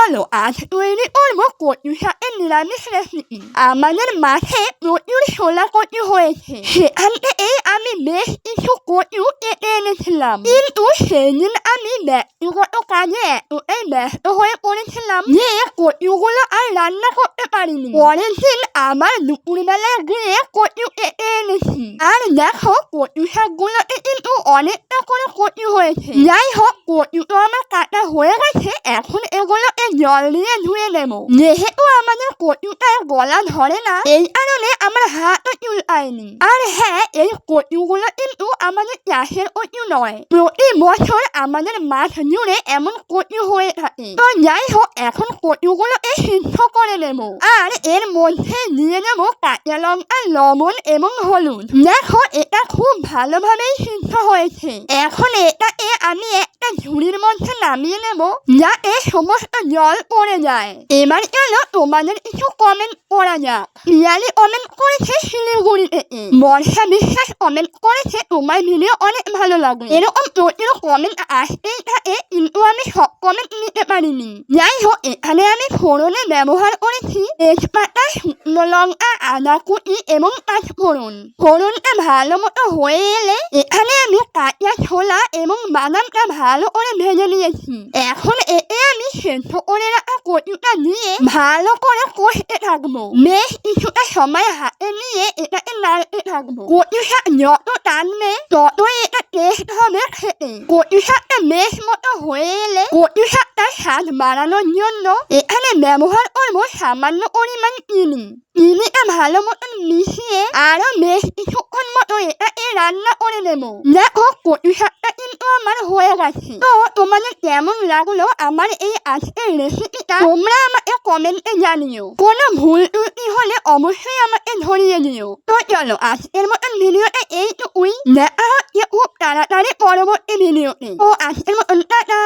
চলো আজ তৈরি করবো কচু শাকের নিরামিষ রেসিপি। আমাদের মাঠে প্রচুর ছোলা কচু হয়েছে, সেখান থেকেই আমি বেশ কিছু কচু কেটে এনেছিলাম। কিন্তু সেদিন আমি ব্যক্তিগত কাজে এতটাই ব্যস্ত হয়ে পড়েছিলাম যে কচুগুলো আর রান্না করতে পারিনি। পরের দিন আবার দুপুরবেলায় গিয়ে কচু কেটে এনেছি, আর দেখো কচু শাকগুলোতে কিন্তু অনেকটা করে কচু হয়েছে। যাই হোক, কচু তো আমার কাটা হয়ে গেছে, এখন এগুলোকে জল দিয়ে ধুয়ে নেব। যেহেতু আমাদের কচুটায় গলা ধরে না, এই কারণে আমার হাতও চুলকায়নি। আর হ্যাঁ, এই কচুগুলো কিন্তু আমাদের চাষের কচু নয়, প্রতি বছর আমাদের মাঠ জুড়ে এমন কচু হয়ে থাকে। তো যাই হোক, এখন কচুগুলোকে সিদ্ধ করে নেব, আর এর মধ্যে দিয়ে দেব কাঁচা লঙ্কা, লবণ এবং হলুদ। দেখো, এটা খুব ভালোভাবেই সিদ্ধ হয়েছে। এখন এটাকে আমি একটা ঝুড়ির মধ্যে নামিয়ে নেব, যাতে সমস্ত জল পড়ে যায়। এবার চলো তোমাদের কিছু কমেন্ট করা যাক। পিয়ালি কমেন্ট করেছে শিলিগুড়ি থেকে। বর্ষা বিশ্বাস কমেন্ট করেছে তোমার ভিডিও অনেক ভালো লাগে। এরকম প্রচুর কমেন্ট আসতেই থাকে, কিন্তু আমি সব কমেন্ট নিতে পারিনি। যাই হোক, এখানে আমি ফোড়নে ব্যবহার করেছি তেজপাতা, শুকনো লঙ্কা, আদা কুচি এবং পাঁচফোড়ন। ফোড়নটা ভালো মতো হয়ে এলে এখানে আমি কাঁচা ছোলা এবং বাদামটা ভালো করে ভেজে নিয়েছি। এখন এতে আমি সেদ্ধ করে রাখা কচুটা দিয়ে ভালো করে কষতে থাকবো। বেশ কিছুটা সময় হাতে নিয়ে এটাকে নাড়তে থাকবো। কচু শাক যত টানবে ততই এটা টেস্ট হবে খেতে। কচু শাকটা বেশ মতো হয়ে এলে কচু শাকটা স্বাদ বাড়ানোর জন্য এখানে ব্যবহার করবো সামান্য পরিমাণ চিনি। চিনিটা ভালো মতন মিশিয়ে আরো বেশ কিছুক্ষণ মতো এটাকে রান্না করে নেব। দেখো, কচু শাকটা কিন্তু আমার হয়ে গেছে। তো তোমাদের কেমন লাগলো আমার এই আজকের রেসিপিটা তোমরা আমাকে কমেন্টে জানিও। কোনো ভুল ত্রুটি হলে অবশ্যই আমাকে ধরিয়ে দিও। তো চলো, আজকের মতন ভিডিওটা এইটুকুই। দেখা হচ্ছে খুব তাড়াতাড়ি পরবর্তী ভিডিওতে। তো আজকের মতন টাটা।